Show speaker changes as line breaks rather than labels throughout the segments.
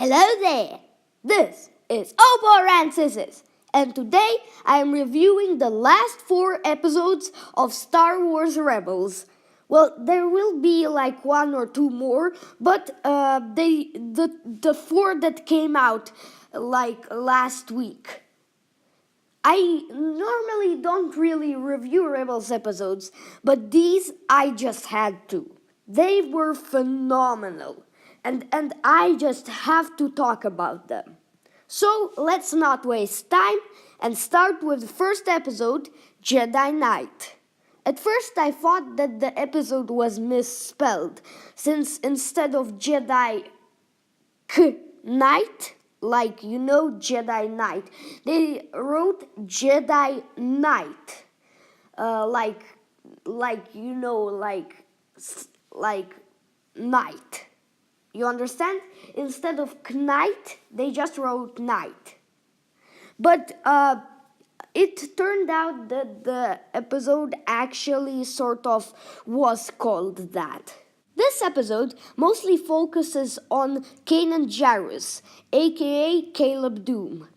Hello there! This is Opal Rancis, and today I am reviewing the last 4 episodes of Star Wars Rebels. Well, there will be like 1 or 2 more, but the 4 that came out like last week. I normally don't really review Rebels episodes, but these I just had to. They were phenomenal, and I just have to talk about them. So let's not waste time and start with the first episode, Jedi Knight. At first I thought that the episode was misspelled, since instead of Jedi Knight, like Jedi Knight, they wrote Jedi Knight, like night. You understand? Instead of knight, they just wrote night. But it turned out that the episode actually sort of was called that. This episode mostly focuses on Kanan Jarrus, aka Caleb Doom.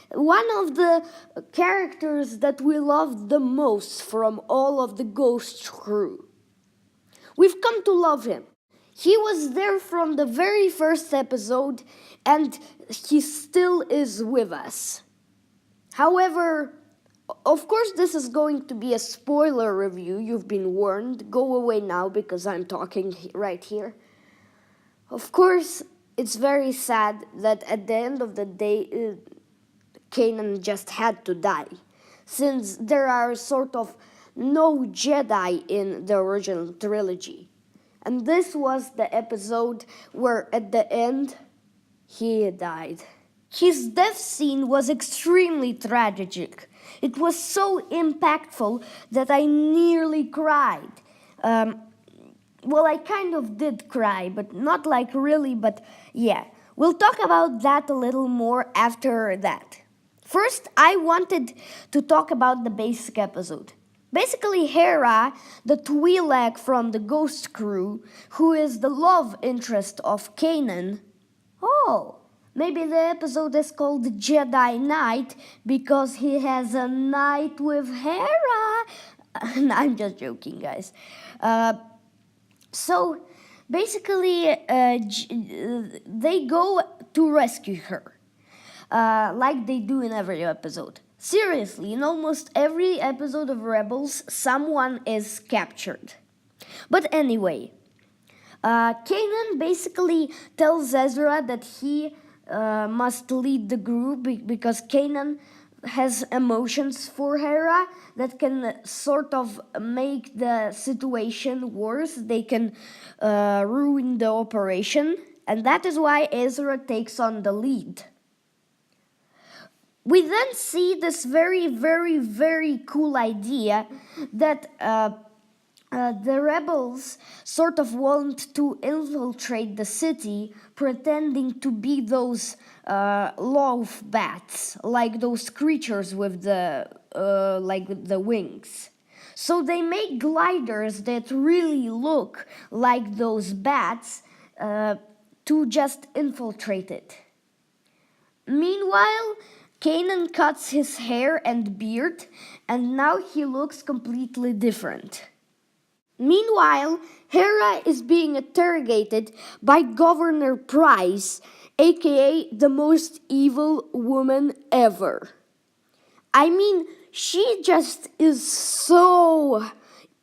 One of the characters that we loved the most from all of the Ghost crew. We've come to love him. He was there from the very first episode, and he still is with us. However, of course this is going to be a spoiler review, you've been warned. Go away now because I'm talking right here. Of course, it's very sad that at the end of the day, Kanan just had to die, since there are sort of no Jedi in the original trilogy. And this was the episode where at the end, he died. His death scene was extremely tragic. It was so impactful that I nearly cried. Well, I kind of did cry, but not like really, but yeah. We'll talk about that a little more after that. First, I wanted to talk about the basic episode. Basically, Hera, the Twi'lek from the Ghost crew, who is the love interest of Kanan. Oh, maybe the episode is called Jedi Knight because he has a night with Hera. I'm just joking, guys. So, basically, they go to rescue her, like they do in every episode. Seriously, in almost every episode of Rebels, someone is captured. But anyway, Kanan basically tells Ezra that he must lead the group because Kanan has emotions for Hera that can sort of make the situation worse. They can ruin the operation, and that is why Ezra takes on the lead. We then see this very, very, very cool idea that the rebels sort of want to infiltrate the city, pretending to be those loaf bats, like those creatures with the wings. So they make gliders that really look like those bats to just infiltrate it. Meanwhile, Kanan cuts his hair and beard, and now he looks completely different. Meanwhile, Hera is being interrogated by Governor Price, aka the most evil woman ever. I mean, she just is so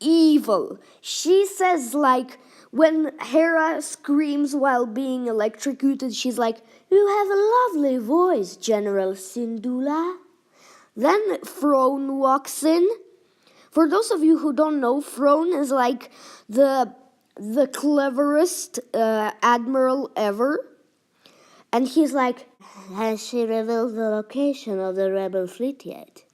evil. She says, like, when Hera screams while being electrocuted, she's like, "You have a lovely voice, General Syndulla." Then Throne walks in. For those of you who don't know, Throne is like the cleverest admiral ever. And he's like, "Has she revealed the location of the rebel fleet yet?"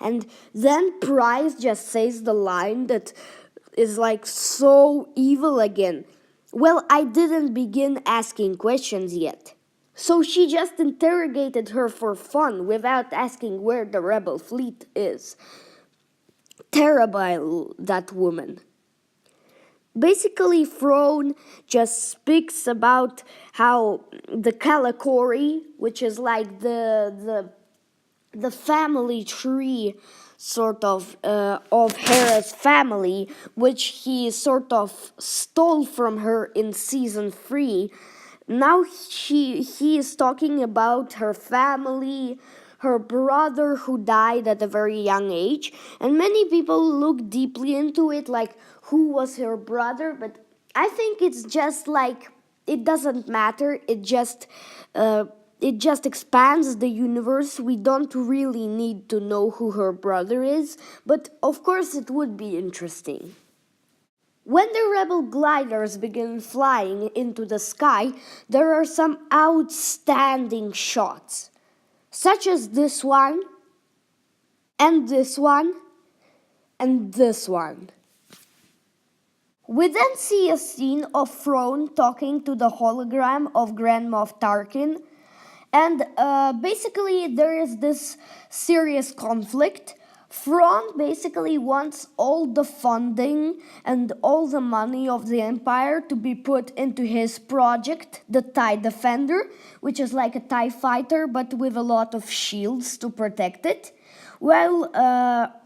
And then Price just says the line that is like so evil again. "Well, I didn't begin asking questions yet." So she just interrogated her for fun without asking where the rebel fleet is. Terrible, that woman. basically Throne just speaks about how the Calicori, which is like the family tree sort of Hera's family, which he sort of stole from her in season 3. Now he is talking about her family, her brother who died at a very young age, and many people look deeply into it, like who was her brother. But I think it's just like it doesn't matter. It just expands the universe. We don't really need to know who her brother is, but of course it would be interesting. When the rebel gliders begin flying into the sky, there are some outstanding shots, such as this one, and this one, and this one. We then see a scene of Thrawn talking to the hologram of Grand Moff Tarkin. And basically, there is this serious conflict. Thrawn basically wants all the funding and all the money of the Empire to be put into his project, the TIE Defender, which is like a TIE fighter but with a lot of shields to protect it. While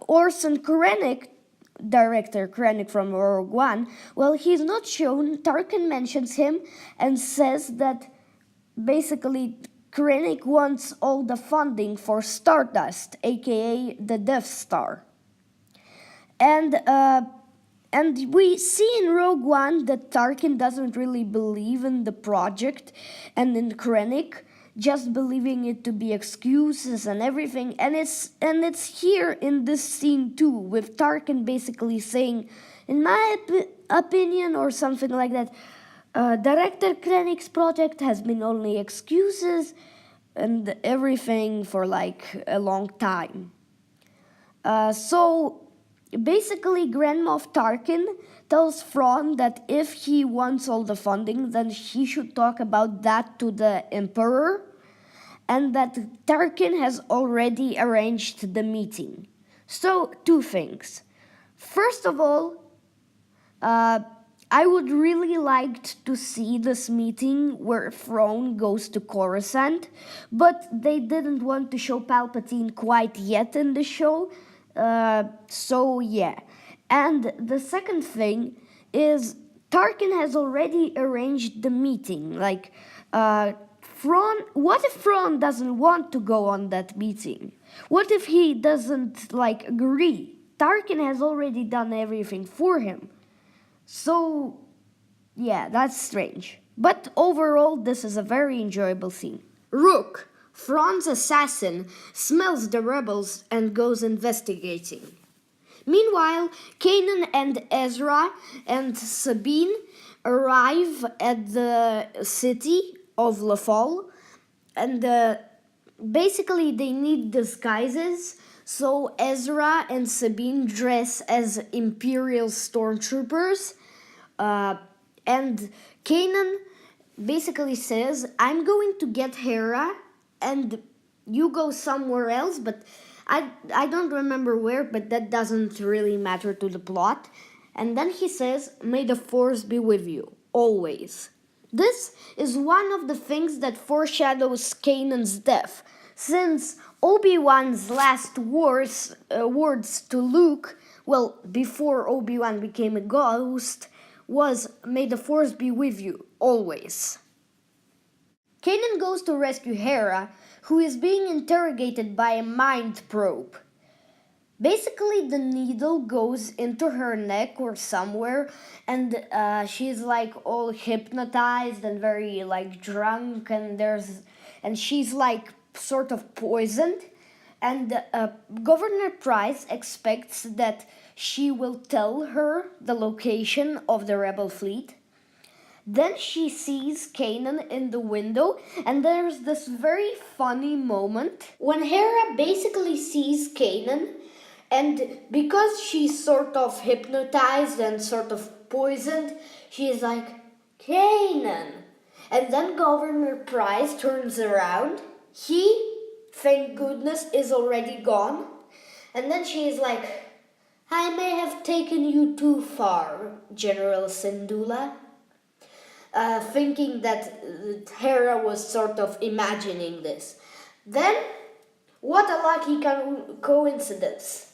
Orson Krennic, director Krennic from Rogue One, well, he's not shown. Tarkin mentions him and says that basically Krennic wants all the funding for Stardust, aka the Death Star. And we see in Rogue One that Tarkin doesn't really believe in the project and in Krennic, just believing it to be excuses and everything. And it's here in this scene too, with Tarkin basically saying, in my opinion, or something like that, Director Krennic's project has been only excuses and everything for like a long time. So basically, Grand Moff Tarkin tells Thrawn that if he wants all the funding, then he should talk about that to the Emperor, and that Tarkin has already arranged the meeting. So, two things. First of all, I would really like to see this meeting where Thrawn goes to Coruscant, but they didn't want to show Palpatine quite yet in the show, so yeah. And the second thing is Tarkin has already arranged the meeting. Like, what if Thrawn doesn't want to go on that meeting? What if he doesn't, like, agree? Tarkin has already done everything for him. So, yeah, that's strange. But overall, this is a very enjoyable scene. Rook, Thrawn's assassin, smells the rebels and goes investigating. Meanwhile, Kanan and Ezra and Sabine arrive at the city of Lothal, and basically they need disguises. So Ezra and Sabine dress as Imperial stormtroopers, and Kanan basically says, I'm going to get Hera and you go somewhere else, but I don't remember where, but that doesn't really matter to the plot. And then he says, may the Force be with you, always. This is one of the things that foreshadows Kanan's death, since Obi-Wan's last words to Luke, well, before Obi-Wan became a ghost, was, may the Force be with you, always. Kanan goes to rescue Hera, who is being interrogated by a mind probe. Basically, the needle goes into her neck or somewhere, and she's like all hypnotized and very like drunk, and she's like sort of poisoned. And Governor Price expects that she will tell her the location of the rebel fleet. Then she sees Kanan in the window, and there's this very funny moment when Hera basically sees Kanan, and because she's sort of hypnotized and sort of poisoned, she's like, Kanan. And then Governor Price turns around. He, thank goodness, is already gone. And then she's like, I may have taken you too far, General Syndulla, thinking that Hera was sort of imagining this. Then, what a lucky coincidence.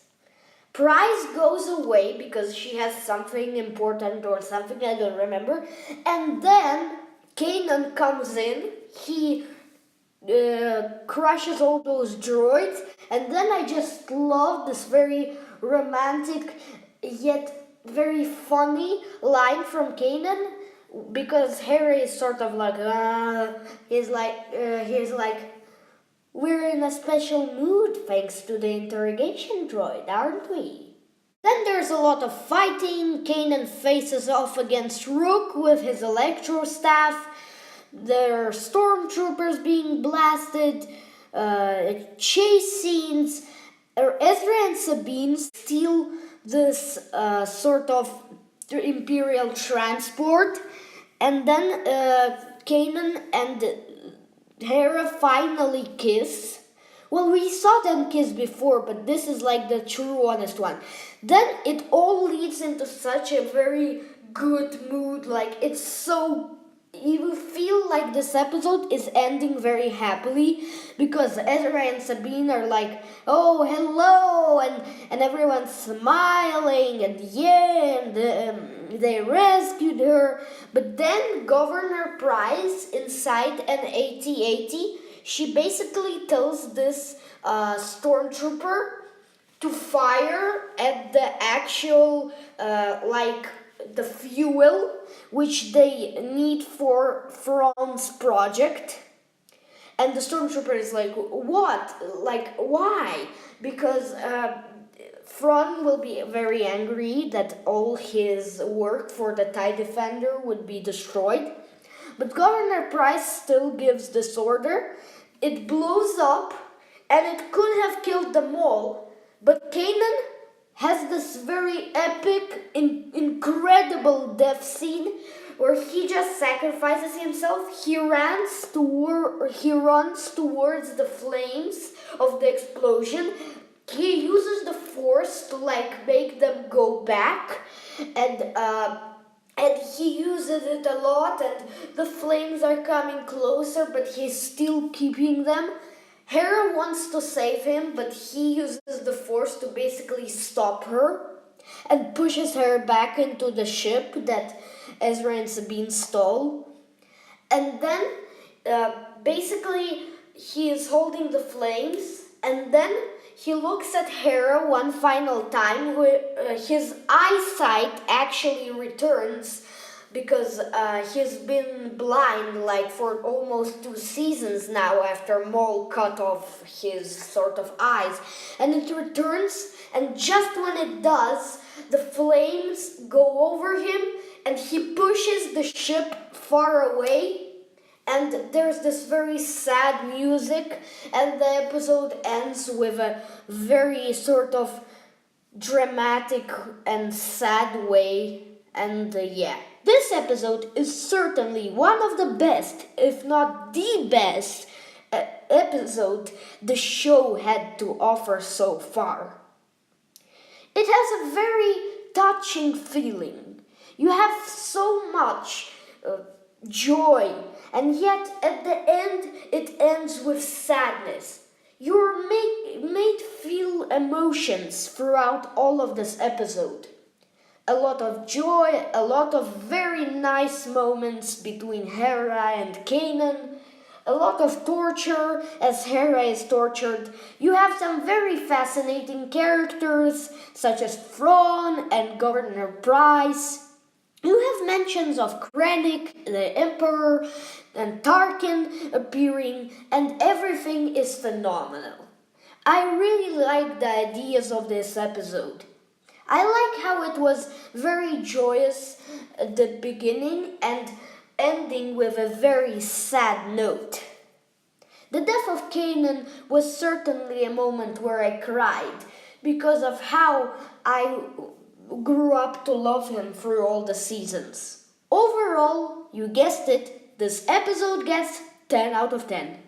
Price goes away because she has something important or something, I don't remember. And then Kanan comes in, he crushes all those droids, and then I just love this very romantic yet very funny line from Kanan because Harry is sort of like, he's like, we're in a special mood thanks to the interrogation droid, aren't we? Then there's a lot of fighting. Kanan faces off against Rook with his electro staff. There are stormtroopers being blasted, chase scenes. Ezra and Sabine steal this sort of Imperial transport, and then Kanan and Hera finally kiss. Well, we saw them kiss before, but this is like the true honest one. Then it all leads into such a very good mood, like it's so, you feel like this episode is ending very happily because Ezra and Sabine are like, oh, hello, and everyone's smiling, and yeah, and they rescued her. But then Governor Price inside an AT-AT, she basically tells this stormtrooper to fire at the actual, the fuel which they need for Thrawn's project. And the stormtrooper is like, what? Like, why? Because Thrawn will be very angry that all his work for the TIE Defender would be destroyed. But Governor Price still gives this order. It blows up, and it could have killed them all. But Kanan has this very epic, incredible death scene where he just sacrifices himself. He runs towards the flames of the explosion. He uses the Force to make them go back, and he uses it a lot, and the flames are coming closer, but he's still keeping them. Hera wants to save him, but he uses the Force to basically stop her and pushes her back into the ship that Ezra and Sabine stole. And then, basically, he is holding the flames, and then he looks at Hera one final time. His eyesight actually returns because he's been blind for almost 2 seasons now after Maul cut off his sort of eyes. And it returns, and just when it does, the flames go over him and he pushes the ship far away. And there's this very sad music, and the episode ends with a very sort of dramatic and sad way. And yeah, this episode is certainly one of the best, if not the best, episode the show had to offer so far. It has a very touching feeling. You have so much joy, and yet at the end it ends with sadness. You're made feel emotions throughout all of this episode. A lot of joy, a lot of very nice moments between Hera and Kanan, a lot of torture as Hera is tortured. You have some very fascinating characters such as Thrawn and Governor Price. You have mentions of Krennic, the Emperor, and Tarkin appearing, and everything is phenomenal. I really like the ideas of this episode. I like how it was very joyous at the beginning and ending with a very sad note. The death of Kanan was certainly a moment where I cried because of how I grew up to love him through all the seasons. Overall, you guessed it, this episode gets 10 out of 10.